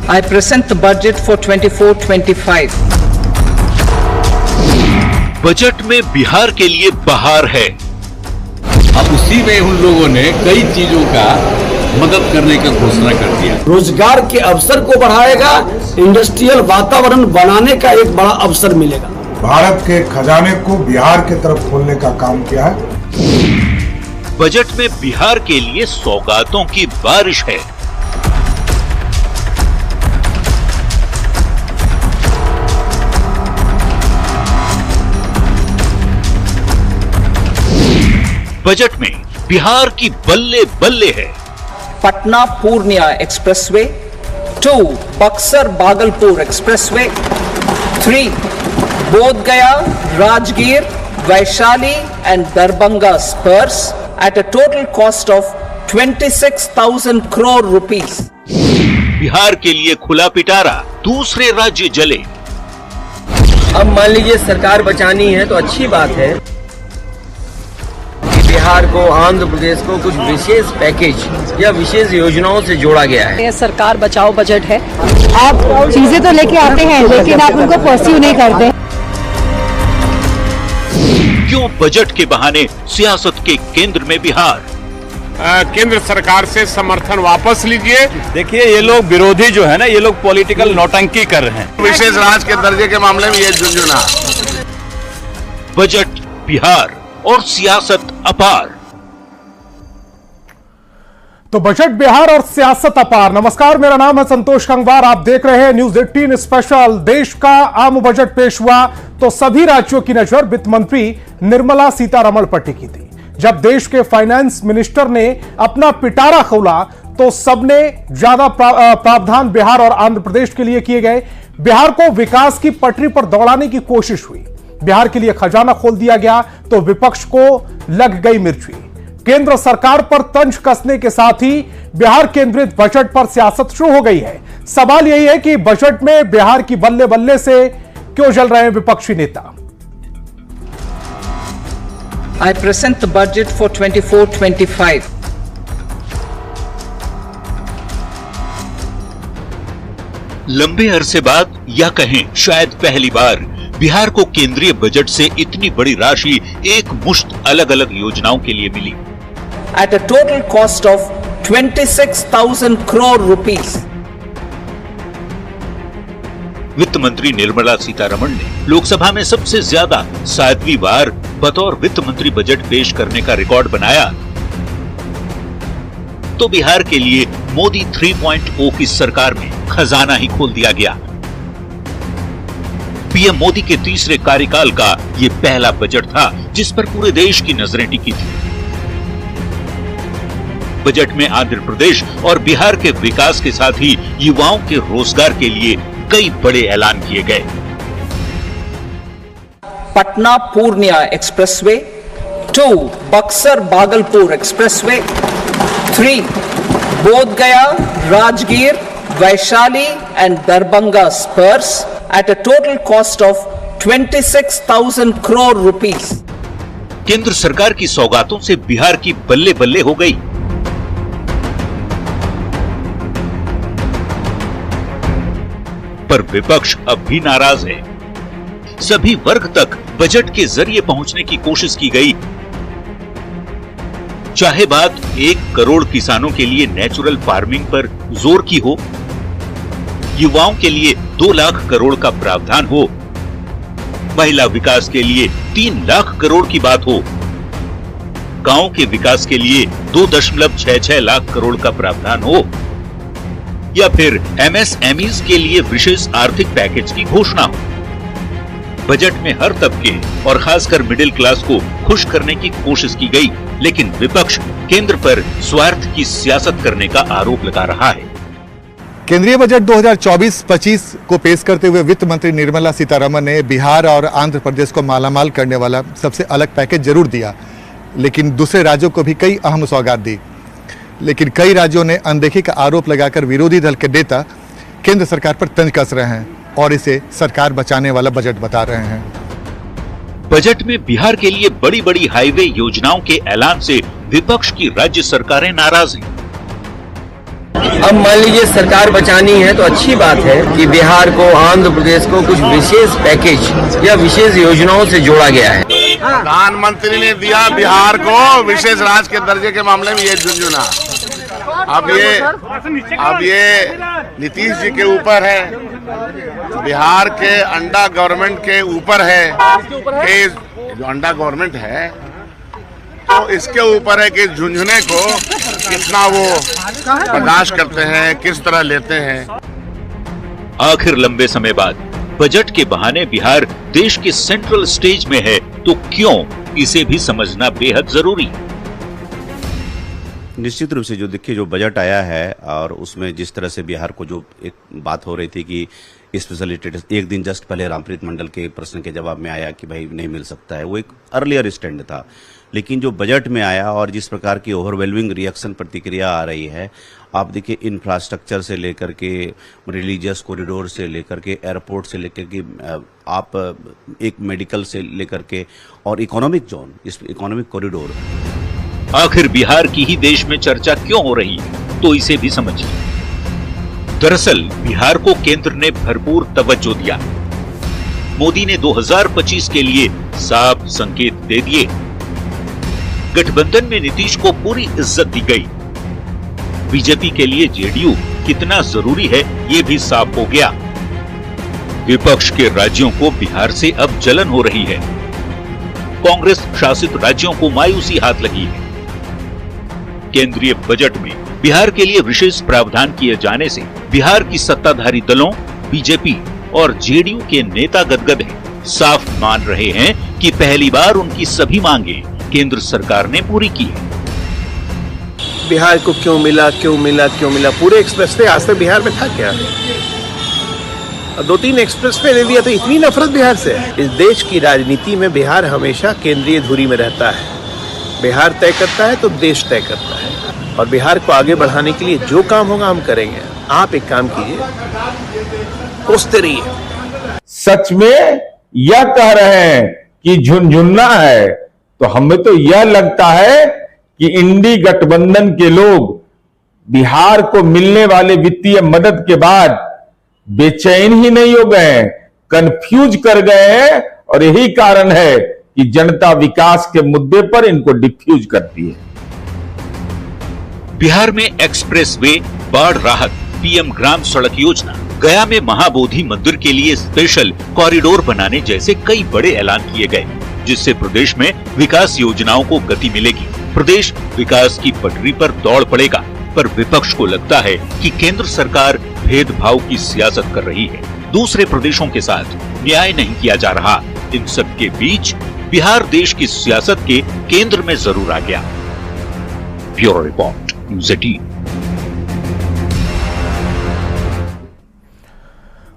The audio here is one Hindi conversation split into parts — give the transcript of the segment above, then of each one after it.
I present the budget for 24-25. Budget में बिहार के लिए बहार है। अब उसी में उन लोगों ने कई चीजों का मदद करने का घोषणा कर दिया। रोजगार के अवसर को बढ़ाएगा, इंडस्ट्रियल वातावरण बनाने का एक बड़ा अवसर मिलेगा। भारत के खजाने को बिहार की तरफ खोलने का काम किया है। बजट में बिहार के लिए सौगातों की बारिश है। बजट में बिहार की बल्ले बल्ले है। पटना पूर्णिया एक्सप्रेसवे, 2 बक्सर भागलपुर एक्सप्रेसवे, 3 बोध गया Rajgir Vaishali and Darbhanga Spurs at a total cost of 26,000 crore rupees. Bihar के लिए खुला पिटारा, दूसरे राज्य जले। अब मान लीजिए सरकार बचानी है तो अच्छी बात है। बिहार को, आंध्र प्रदेश को कुछ विशेष पैकेज या विशेष योजनाओं से जोड़ा गया है। ये सरकार बचाओ बजट है। आप चीजें तो लेके आते हैं लेकिन आप उनको परस्यू नहीं करते। क्यों बजट के बहाने सियासत के केंद्र में बिहार? केंद्र सरकार से समर्थन वापस लीजिए। देखिए, ये लोग विरोधी जो है ना, ये लोग पॉलिटिकल नौटंकी कर रहे हैं। विशेष राज्य के दर्जे के मामले में ये झुंझुना। बजट, बिहार और सियासत अपार। तो बजट, बिहार और सियासत अपार। नमस्कार, मेरा नाम है संतोष गंगवार। आप देख रहे हैं न्यूज 18 स्पेशल। देश का आम बजट पेश हुआ तो सभी राज्यों की नजर वित्त मंत्री निर्मला सीतारमण पर टिकी थी। जब देश के फाइनेंस मिनिस्टर ने अपना पिटारा खोला तो सबने ज्यादा प्रावधान बिहार और आंध्र प्रदेश के लिए किए गए। बिहार को विकास की पटरी पर दौड़ाने की कोशिश हुई। बिहार के लिए खजाना खोल दिया गया तो विपक्ष को लग गई मिर्ची। केंद्र सरकार पर तंज कसने के साथ ही बिहार केंद्रित बजट पर सियासत शुरू हो गई है। सवाल यही है कि बजट में बिहार की बल्ले बल्ले से क्यों जल रहे हैं विपक्षी नेता। I present the budget for 24-25. लंबे अरसे बाद या कहें शायद पहली बार बिहार को केंद्रीय बजट से इतनी बड़ी राशि एक मुश्त अलग अलग योजनाओं के लिए मिली। At a total cost of 26,000 crore rupees. वित्त मंत्री निर्मला सीतारमण ने लोकसभा में सबसे ज्यादा 7वीं बार बतौर वित्त मंत्री बजट पेश करने का रिकॉर्ड बनाया। तो बिहार के लिए मोदी 3.0 की सरकार में खजाना ही खोल दिया गया। पीएम मोदी के तीसरे कार्यकाल का ये पहला बजट था जिस पर पूरे देश की नजरें टिकी थी। बजट में आंध्र प्रदेश और बिहार के विकास के साथ ही युवाओं के रोजगार के लिए कई बड़े ऐलान किए गए। पटना पूर्णिया एक्सप्रेसवे, 2 बक्सर भागलपुर एक्सप्रेसवे, 3 बोध गया Rajgir Vaishali and Darbhanga Spurs at a total cost of 26,000 crore rupees. केंद्र सरकार की सौगातों से बिहार की बल्ले बल्ले हो गई। पर विपक्ष अब भी नाराज है। सभी वर्ग तक बजट के जरिए पहुंचने की कोशिश की गई। चाहे बात 1 करोड़ किसानों के लिए नेचुरल फार्मिंग पर जोर की हो, युवाओं के लिए 2 लाख करोड़ का प्रावधान हो, महिला विकास के लिए 3 लाख करोड़ की बात हो, गांव के विकास के लिए 2.66 लाख करोड़ का प्रावधान हो, या फिर एमएसएमईज के लिए विशेष आर्थिक पैकेज की घोषणा हो। बजट में हर तबके और खासकर मिडिल क्लास को खुश करने की कोशिश की गई, लेकिन विपक्ष केंद्र पर स्वार्थ की सियासत करने का आरोप लगा रहा है। केंद्रीय बजट 2024-25 को पेश करते हुए वित्त मंत्री निर्मला सीतारमण ने बिहार और आंध्र प्रदेश को मालामाल करने वाला सबसे अलग पैकेज जरूर दिया, लेकिन दूसरे राज्यों को भी कई अहम सौगात दी। लेकिन कई राज्यों ने अनदेखी का आरोप लगाकर विरोधी दल के नेता केंद्र सरकार पर तंज कस रहे हैं और इसे सरकार बचाने वाला बजट बता रहे हैं। बजट में बिहार के लिए बड़ी बड़ी हाईवे योजनाओं के ऐलान से विपक्ष की राज्य सरकारें नाराज हैं। अब मान लीजिए सरकार बचानी है तो अच्छी बात है कि बिहार को, आंध्र प्रदेश को कुछ विशेष पैकेज या विशेष योजनाओं से जोड़ा गया है। प्रधानमंत्री ने दिया बिहार को विशेष राज्य के दर्जे के मामले में ये झुंझुना। अब ये नीतीश जी के ऊपर है, बिहार के अंडा गवर्नमेंट के ऊपर है कि जो अंडा गवर्नमेंट है तो इसके ऊपर है कि झुंझुने को कितना वो बर्दाश्त करते हैं, किस तरह लेते हैं। आखिर लंबे समय बाद बजट के बहाने बिहार देश के सेंट्रल स्टेज में है, तो क्यों, इसे भी समझना बेहद जरूरी। निश्चित रूप से जो देखिए जो बजट आया है और उसमें जिस तरह से बिहार को जो एक बात हो रही थी कि स्पेशल स्टेटस, एक दिन जस्ट पहले रामप्रीत मंडल के प्रश्न के जवाब में आया कि भाई नहीं मिल सकता है, वो एक अर्लियर स्टैंड था। लेकिन जो बजट में आया और जिस प्रकार की ओवरवेलमिंग रिएक्शन प्रतिक्रिया आ रही है, आप देखिए इंफ्रास्ट्रक्चर से लेकर के रिलीजियस कॉरिडोर से लेकर के एयरपोर्ट से लेकर के आप एक मेडिकल से लेकर के और इकोनॉमिक जोन, इस इकोनॉमिक कॉरिडोर। आखिर बिहार की ही देश में चर्चा क्यों हो रही है, तो इसे भी समझिए। दरअसल बिहार को केंद्र ने भरपूर तवज्जो दिया। मोदी ने 2025 के लिए साफ संकेत दे दिए। गठबंधन में नीतीश को पूरी इज्जत दी गई। बीजेपी के लिए जेडीयू कितना जरूरी है, ये भी साफ हो गया। विपक्ष के राज्यों को बिहार से अब जलन हो रही है। कांग्रेस शासित राज्यों को मायूसी हाथ लगी है। केंद्रीय बजट में बिहार के लिए विशेष प्रावधान किए जाने से बिहार की सत्ताधारी दलों, बीजेपी और जेडीयू के नेता गदगद हैं। साफ मान रहे हैं कि पहली बार उनकी सभी मांगे केंद्र सरकार ने पूरी की है। बिहार को क्यों मिला, क्यों मिला, क्यों मिला, पूरे एक्सप्रेसवे आज तक बिहार में था क्या? 2-3 एक्सप्रेसवे दे दिया तो इतनी नफरत बिहार से। इस देश की राजनीति में बिहार हमेशा केंद्रीय धुरी में रहता है। बिहार तय करता है तो देश तय करता है, और बिहार को आगे बढ़ाने के लिए जो काम होगा हम करेंगे। आप एक काम कीजिए, कोसते रहिए। सच में यह कह रहे हैं कि झुनझुनना है, तो हमें तो यह लगता है कि इंडी गठबंधन के लोग बिहार को मिलने वाले वित्तीय मदद के बाद बेचैन ही नहीं हो गए, कंफ्यूज कर गए हैं, और यही कारण है कि जनता विकास के मुद्दे पर इनको डिफ्यूज करती है। बिहार में एक्सप्रेसवे, बाढ़ राहत, पीएम ग्राम सड़क योजना, गया में महाबोधि मंदिर के लिए स्पेशल कॉरिडोर बनाने जैसे कई बड़े ऐलान किए गए, जिससे प्रदेश में विकास योजनाओं को गति मिलेगी। प्रदेश विकास की पटरी पर दौड़ पड़ेगा। पर विपक्ष को लगता है कि केंद्र सरकार भेदभाव की सियासत कर रही है, दूसरे प्रदेशों के साथ न्याय नहीं किया जा रहा। इन सब के बीच बिहार देश की सियासत के केंद्र में जरूर आ गया। Bureau report, news 18।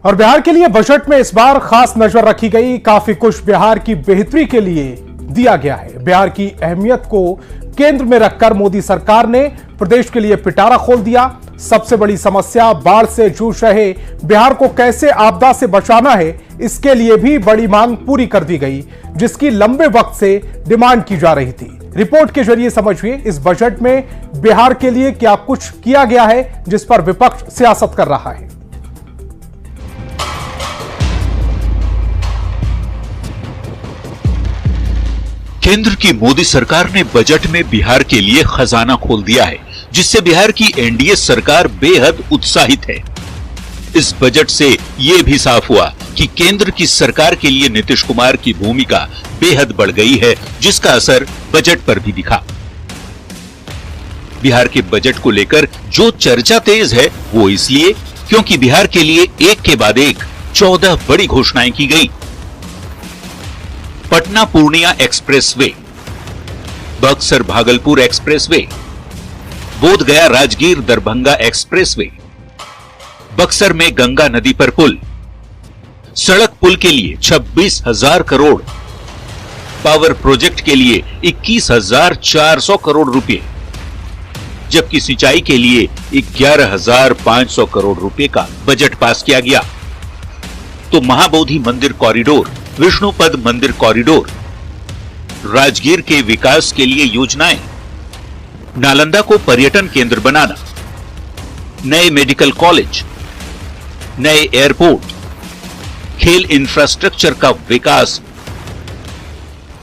और बिहार के लिए बजट में इस बार खास नजर रखी गई। काफी कुछ बिहार की बेहतरी के लिए दिया गया है। बिहार की अहमियत को केंद्र में रखकर मोदी सरकार ने प्रदेश के लिए पिटारा खोल दिया। सबसे बड़ी समस्या बाढ़ से जूझ रहे बिहार को कैसे आपदा से बचाना है, इसके लिए भी बड़ी मांग पूरी कर दी गई, जिसकी लंबे वक्त से डिमांड की जा रही थी। रिपोर्ट के जरिए समझिए इस बजट में बिहार के लिए क्या कुछ किया गया है, जिस पर विपक्ष सियासत कर रहा है। केंद्र की मोदी सरकार ने बजट में बिहार के लिए खजाना खोल दिया है, जिससे बिहार की एनडीए सरकार बेहद उत्साहित है। इस बजट से यह भी साफ हुआ कि केंद्र की सरकार के लिए नीतीश कुमार की भूमिका बेहद बढ़ गई है, जिसका असर बजट पर भी दिखा। बिहार के बजट को लेकर जो चर्चा तेज है वो इसलिए क्योंकि बिहार के लिए एक के बाद एक 14 बड़ी घोषणाएं की गई। पटना पूर्णिया एक्सप्रेसवे, बक्सर भागलपुर एक्सप्रेसवे, बोध गया राजगीर दरभंगा एक्सप्रेसवे, बक्सर में गंगा नदी पर पुल, सड़क पुल के लिए 26,000 करोड़, पावर प्रोजेक्ट के लिए 21,400 करोड़ रुपए, जबकि सिंचाई के लिए 11,500 करोड़ रुपए का बजट पास किया गया। तो महाबोधि मंदिर कॉरिडोर, विष्णुपद मंदिर कॉरिडोर, राजगीर के विकास के लिए योजनाएं, नालंदा को पर्यटन केंद्र बनाना, नए मेडिकल कॉलेज, नए एयरपोर्ट, खेल इंफ्रास्ट्रक्चर का विकास।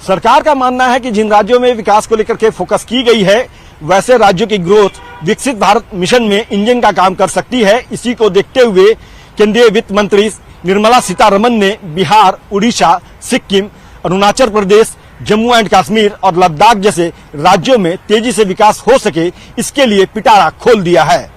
सरकार का मानना है कि जिन राज्यों में विकास को लेकर के फोकस की गई है, वैसे राज्यों की ग्रोथ विकसित भारत मिशन में इंजन का काम कर सकती है। इसी को देखते हुए केंद्रीय वित्त मंत्री निर्मला सीतारमण ने बिहार, उड़ीसा, सिक्किम, अरुणाचल प्रदेश, जम्मू एंड कश्मीर और लद्दाख जैसे राज्यों में तेजी से विकास हो सके, इसके लिए पिटारा खोल दिया है।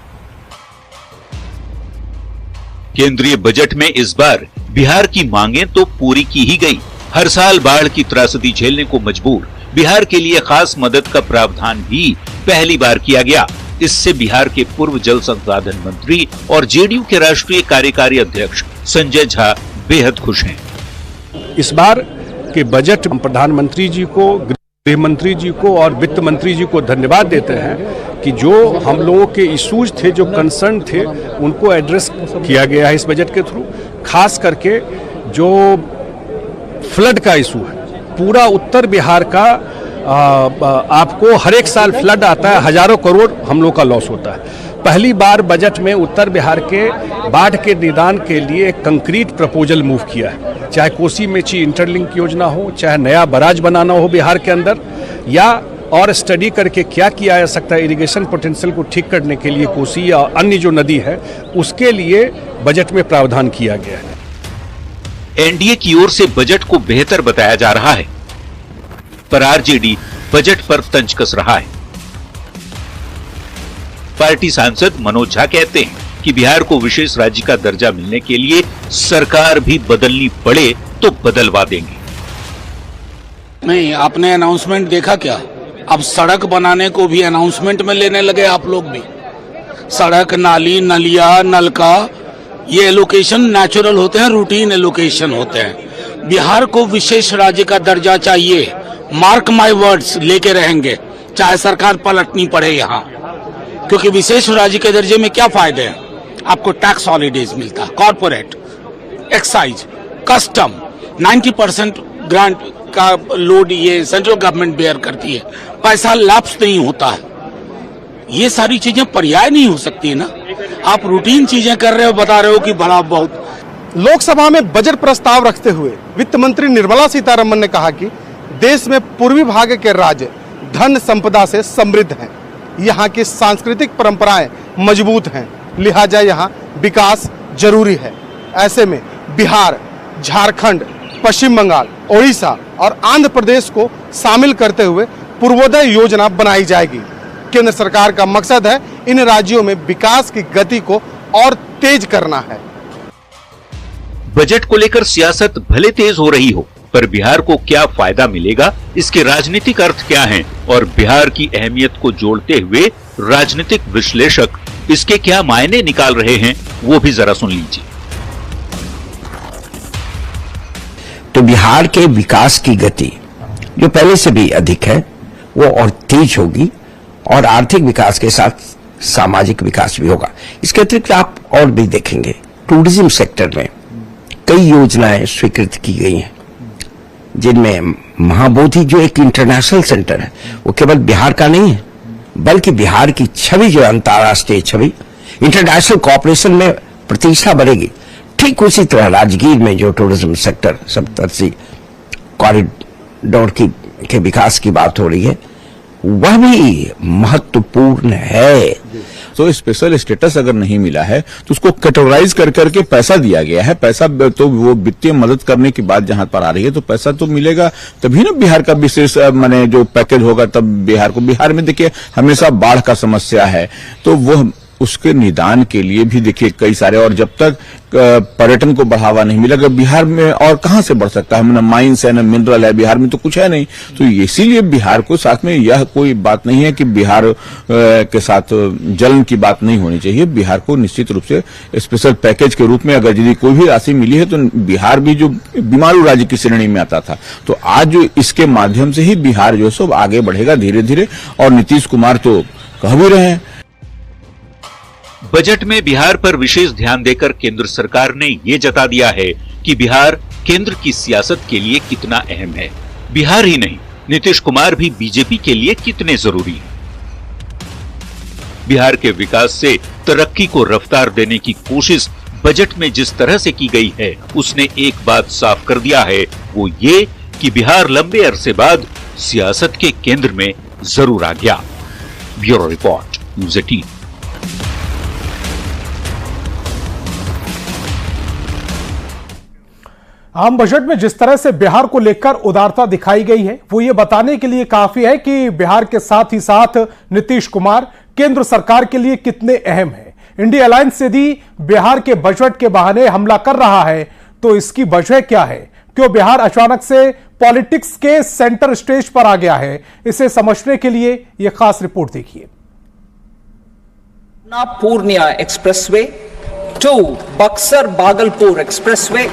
केंद्रीय बजट में इस बार बिहार की मांगें तो पूरी की ही गई। हर साल बाढ़ की त्रासदी झेलने को मजबूर बिहार के लिए खास मदद का प्रावधान भी पहली बार किया गया। इससे बिहार के पूर्व जल संसाधन मंत्री और जेडीयू के राष्ट्रीय कार्यकारी अध्यक्ष संजय झा बेहद खुश हैं। इस बार के बजट प्रधानमंत्री जी को, गृह मंत्री जी को और वित्त मंत्री जी को धन्यवाद देते हैं कि जो हम लोगों के इश्यूज थे, जो कंसर्न थे, उनको एड्रेस किया गया है इस बजट के थ्रू। खास करके जो फ्लड का इशू है, पूरा उत्तर बिहार का आपको हर एक साल फ्लड आता है, हजारों करोड़ हम लोग का लॉस होता है। पहली बार बजट में उत्तर बिहार के बाढ़ के निदान के लिए एक कंक्रीट प्रपोजल मूव किया है। चाहे कोसी मेची इंटरलिंक योजना हो, चाहे नया बराज बनाना हो बिहार के अंदर, या और स्टडी करके क्या किया जा सकता है इरिगेशन पोटेंशियल को ठीक करने के लिए कोसी या अन्य जो नदी है, उसके लिए बजट में प्रावधान किया गया है। एनडीए की ओर से बजट को बेहतर बताया जा रहा है, पर आरजेडी बजट पर तंज कस रहा है। पार्टी सांसद मनोज झा कहते हैं कि बिहार को विशेष राज्य का दर्जा मिलने के लिए सरकार भी बदलनी पड़े तो बदलवा देंगे। नहीं, आपने अनाउंसमेंट देखा क्या? अब सड़क बनाने को भी अनाउंसमेंट में लेने लगे आप लोग भी। सड़क, नाली, नलिया, नलका, ये एलोकेशन नेचुरल होते हैं, रूटीन एलोकेशन होते हैं। बिहार को विशेष राज्य का दर्जा चाहिए, मार्क माय वर्ड्स, लेके रहेंगे, चाहे सरकार पलटनी पड़े यहाँ। क्योंकि विशेष राज्य के दर्जे में क्या फायदे हैं? आपको टैक्स हॉलीडेज मिलता है, कॉर्पोरेट, एक्साइज, कस्टम, 90% ग्रांट का लोड ये सेंट्रल गवर्नमेंट बेयर करती है, पैसा लैप्स नहीं होता है। ये सारी चीजें पर्याय नहीं हो सकती ना। आप रूटीन चीजें कर रहे हो, बता रहे हो कि बड़ा बहुत। लोकसभा में बजट प्रस्ताव रखते हुए वित्त मंत्री निर्मला सीतारमण ने कहा कि देश में पूर्वी भाग के राज्य धन संपदा से समृद्ध हैं, यहाँ की सांस्कृतिक परंपराएं मजबूत हैं, लिहाजा यहाँ विकास जरूरी है। ऐसे में बिहार, झारखंड, पश्चिम बंगाल, ओडिशा और आंध्र प्रदेश को शामिल करते हुए पूर्वोदय योजना बनाई जाएगी। केंद्र सरकार का मकसद है इन राज्यों में विकास की गति को और तेज करना है। बजट को लेकर सियासत भले तेज हो रही हो, पर बिहार को क्या फायदा मिलेगा, इसके राजनीतिक अर्थ क्या हैं और बिहार की अहमियत को जोड़ते हुए राजनीतिक विश्लेषक इसके क्या मायने निकाल रहे हैं, वो भी जरा सुन लीजिए। तो बिहार के विकास की गति जो पहले से भी अधिक है, वो और तेज होगी और आर्थिक विकास के साथ सामाजिक विकास भी होगा। इसके अतिरिक्त आप और भी देखेंगे, टूरिज्म सेक्टर में कई योजनाएं स्वीकृत की गई हैं, जिनमें महाबोधि जो एक इंटरनेशनल सेंटर है, वो केवल बिहार का नहीं है, बल्कि बिहार की छवि जो अंतर्राष्ट्रीय छवि, इंटरनेशनल कॉपरेशन में प्रतिष्ठा बढ़ेगी। ठीक उसी तरह राजगीर में जो टूरिज्म सेक्टर सप्तर्षि कॉरिडोर के विकास की बात हो रही है, वह भी महत्वपूर्ण है। तो स्पेशल स्टेटस अगर नहीं मिला है तो उसको कैटेगराइज कर करके पैसा दिया गया है। पैसा तो वो वित्तीय मदद करने की बात जहां पर आ रही है, तो पैसा तो मिलेगा तभी ना बिहार का विशेष माने जो पैकेज होगा, तब बिहार को। बिहार में देखिए हमेशा बाढ़ का समस्या है, तो वो उसके निदान के लिए भी देखिए कई सारे, और जब तक पर्यटन को बढ़ावा नहीं मिलेगा बिहार में और कहां से बढ़ सकता है? ना माइंस है, ना मिनरल है, बिहार में तो कुछ है नहीं। तो इसीलिए बिहार को साथ में, यह कोई बात नहीं है कि बिहार के साथ जलन की बात नहीं होनी चाहिए। बिहार को निश्चित रूप से स्पेशल पैकेज के रूप में अगर यदि कोई भी राशि मिली है, तो बिहार भी जो बीमारू राज्य की श्रेणी में आता था, तो आज जो इसके माध्यम से ही बिहार जो है सो आगे बढ़ेगा धीरे धीरे। और नीतीश कुमार तो कह भी रहे हैं। बजट में बिहार पर विशेष ध्यान देकर केंद्र सरकार ने ये जता दिया है कि बिहार केंद्र की सियासत के लिए कितना अहम है। बिहार ही नहीं, नीतीश कुमार भी बीजेपी के लिए कितने जरूरी हैं। बिहार के विकास से तरक्की को रफ्तार देने की कोशिश बजट में जिस तरह से की गई है, उसने एक बात साफ कर दिया है, वो ये कि बिहार लंबे अरसे बाद सियासत के केंद्र में जरूर आ गया। Bureau report, news 18। आम बजट में जिस तरह से बिहार को लेकर उदारता दिखाई गई है, वो ये बताने के लिए काफी है कि बिहार के साथ ही साथ नीतीश कुमार केंद्र सरकार के लिए कितने अहम हैं। इंडिया अलायंस यदि बिहार के बजट के बहाने हमला कर रहा है तो इसकी वजह क्या है? क्यों बिहार अचानक से पॉलिटिक्स के सेंटर स्टेज पर आ गया है? इसे समझने के लिए यह खास रिपोर्ट देखिए। पूर्णिया एक्सप्रेसवे, 2 बक्सर भागलपुर एक्सप्रेसवे,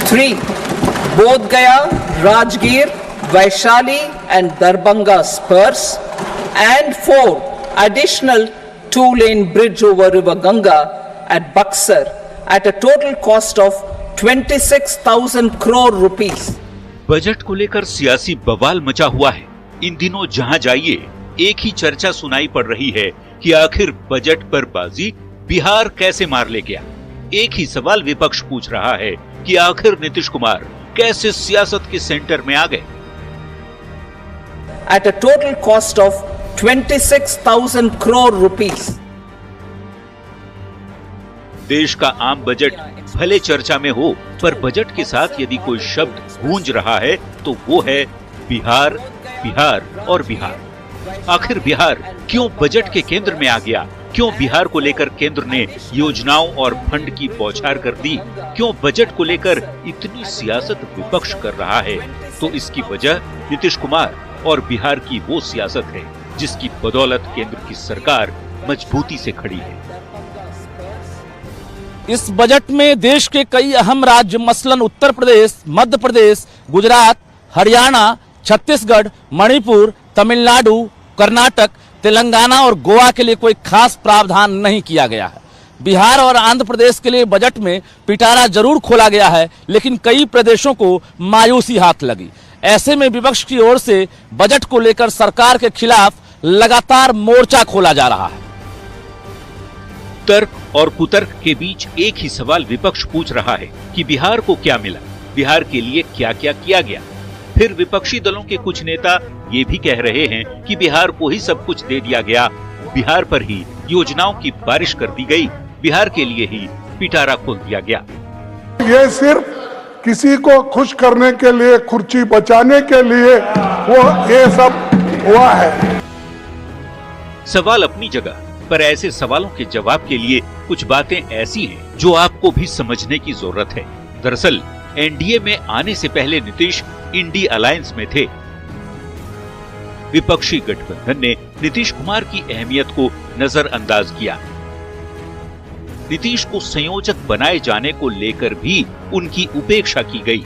3 बोध गया Rajgir Vaishali and Darbhanga Spurs, and 4 additional 2-lane bridge over River Ganga at Buxar at a total cost of 26,000 crore rupees. Budget को लेकर सियासी बवाल मचा हुआ है। इन दिनों जहां जाइए एक ही चर्चा सुनाई पड़ रही है कि आखिर बजट पर बाजी बिहार कैसे मार ले गया। एक ही सवाल विपक्ष पूछ रहा है कि आखिर नीतीश कुमार कैसे सियासत के सेंटर में आ गए। At a total cost of 26,000 crore rupees. देश का आम बजट भले चर्चा में हो, पर बजट के साथ यदि कोई शब्द गूंज रहा है तो वो है बिहार, बिहार और बिहार। आखिर बिहार क्यों बजट के केंद्र में आ गया? क्यों बिहार को लेकर केंद्र ने योजनाओं और फंड की बौछार कर दी? क्यों बजट को लेकर इतनी सियासत विपक्ष कर रहा है? तो इसकी वजह नीतीश कुमार और बिहार की वो सियासत है जिसकी बदौलत केंद्र की सरकार मजबूती से खड़ी है। इस बजट में देश के कई अहम राज्य मसलन उत्तर प्रदेश, मध्य प्रदेश, गुजरात, हरियाणा, छत्तीसगढ़, मणिपुर, तमिलनाडु, कर्नाटक, तेलंगाना और गोवा के लिए कोई खास प्रावधान नहीं किया गया है। बिहार और आंध्र प्रदेश के लिए बजट में पिटारा जरूर खोला गया है, लेकिन कई प्रदेशों को मायूसी हाथ लगी। ऐसे में विपक्ष की ओर से बजट को लेकर सरकार के खिलाफ लगातार मोर्चा खोला जा रहा है। तर्क और कुतर्क के बीच एक ही सवाल विपक्ष पूछ रहा है कि बिहार को क्या मिला, बिहार के लिए क्या क्या किया गया। फिर विपक्षी दलों के कुछ नेता ये भी कह रहे हैं कि बिहार को ही सब कुछ दे दिया गया, बिहार पर ही योजनाओं की बारिश कर दी गई, बिहार के लिए ही पिटारा खोल दिया गया। ये सिर्फ किसी को खुश करने के लिए, कुर्सी बचाने के लिए वो ये सब हुआ है। सवाल अपनी जगह, पर ऐसे सवालों के जवाब के लिए कुछ बातें ऐसी हैं जो आपको भी समझने की जरूरत है। दरअसल एनडीए में आने से पहले नीतीश इंडिया अलायंस में थे। विपक्षी गठबंधन ने नीतीश कुमार की अहमियत को नजरअंदाज किया। नीतीश को संयोजक बनाए जाने को लेकर भी उनकी उपेक्षा की गई,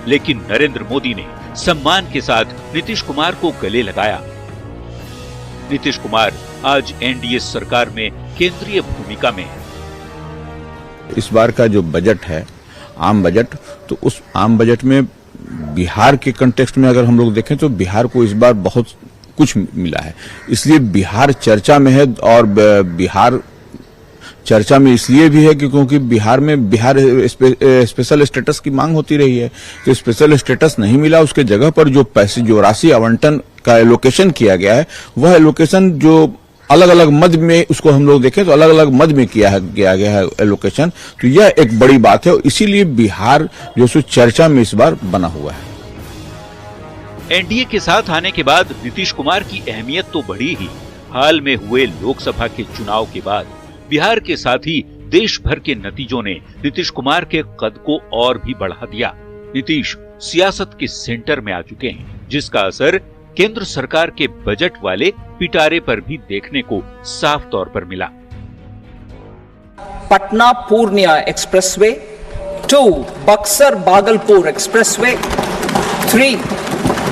लेकिन नरेंद्र मोदी ने सम्मान के साथ नीतीश कुमार को गले लगाया। नीतीश कुमार आज एनडीए सरकार में केंद्रीय भूमिका में है। इस बार का जो बजट है, आम बजट, तो उस आम बजट में बिहार के कंटेक्स्ट में अगर हम लोग देखें तो बिहार को इस बार बहुत कुछ मिला है। इसलिए बिहार चर्चा में है, और बिहार चर्चा में इसलिए भी है कि क्योंकि बिहार स्पेशल स्टेटस की मांग होती रही है। तो स्पेशल स्टेटस नहीं मिला, उसके जगह पर जो पैसे, जो राशि आवंटन का एलोकेशन किया गया है, वह एलोकेशन जो अलग अलग मद में, उसको हम लोग देखें तो अलग अलग मद में किया गया है एलोकेशन। तो यह एक बड़ी बात है, इसीलिए बिहार जो सो चर्चा में इस बार बना हुआ है। एनडीए के साथ आने के बाद नीतीश कुमार की अहमियत तो बढ़ी ही। हाल में हुए लोकसभा के चुनाव के बाद बिहार के साथ ही देश भर के नतीजों ने नीतीश कुमार के कद को और भी बढ़ा दिया। नीतीश सियासत के सेंटर में आ चुके हैं, जिसका असर केंद्र सरकार के बजट वाले पिटारे पर भी देखने को साफ तौर पर मिला। पटना पूर्णिया एक्सप्रेसवे, 2 बक्सर भागलपुर एक्सप्रेसवे, 3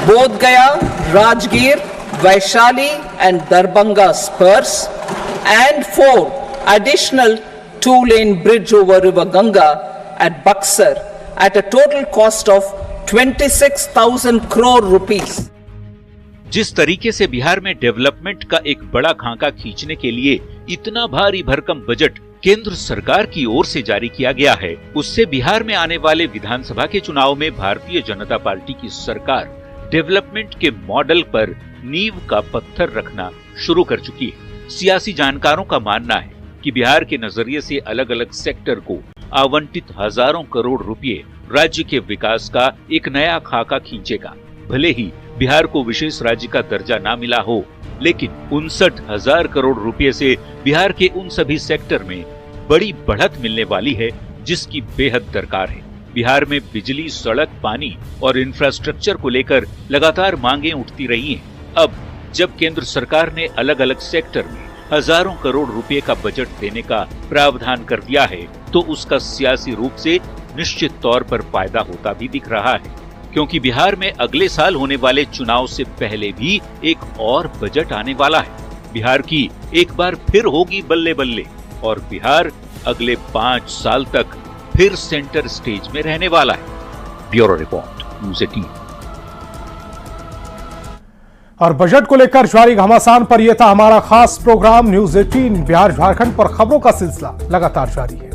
बोध गया Rajgir Vaishali and Darbhanga Spurs, and 4 additional 2-lane bridge over River Ganga at Buxar at a total cost of 26,000 crore rupees. जिस तरीके से बिहार में डेवलपमेंट का एक बड़ा खाका खींचने के लिए इतना भारी भरकम बजट केंद्र सरकार की ओर से जारी किया गया है, उससे बिहार में आने वाले विधानसभा के चुनाव में भारतीय जनता पार्टी की सरकार डेवलपमेंट के मॉडल पर नींव का पत्थर रखना शुरू कर चुकी है। सियासी जानकारों का मानना है कि बिहार के नजरिए से अलग अलग सेक्टर को आवंटित हजारों करोड़ रुपए राज्य के विकास का एक नया खाका खींचेगा। भले ही बिहार को विशेष राज्य का दर्जा ना मिला हो, लेकिन 59,000 करोड़ रुपए से बिहार के उन सभी सेक्टर में बड़ी बढ़त मिलने वाली है जिसकी बेहद दरकार है। बिहार में बिजली, सड़क, पानी और इंफ्रास्ट्रक्चर को लेकर लगातार मांगें उठती रही हैं। अब जब केंद्र सरकार ने अलग अलग सेक्टर में हजारों करोड़ रुपए का बजट देने का प्रावधान कर दिया है, तो उसका सियासी रूप से निश्चित तौर पर फायदा होता भी दिख रहा है, क्योंकि बिहार में अगले साल होने वाले चुनाव से पहले भी एक और बजट आने वाला है। बिहार की एक बार फिर होगी बल्ले बल्ले और बिहार अगले 5 साल तक फिर सेंटर स्टेज में रहने वाला है। Bureau report, news 18। और बजट को लेकर जारी घमासान पर यह था हमारा खास प्रोग्राम न्यूज़ 18। बिहार झारखंड पर खबरों का सिलसिला लगातार जारी है।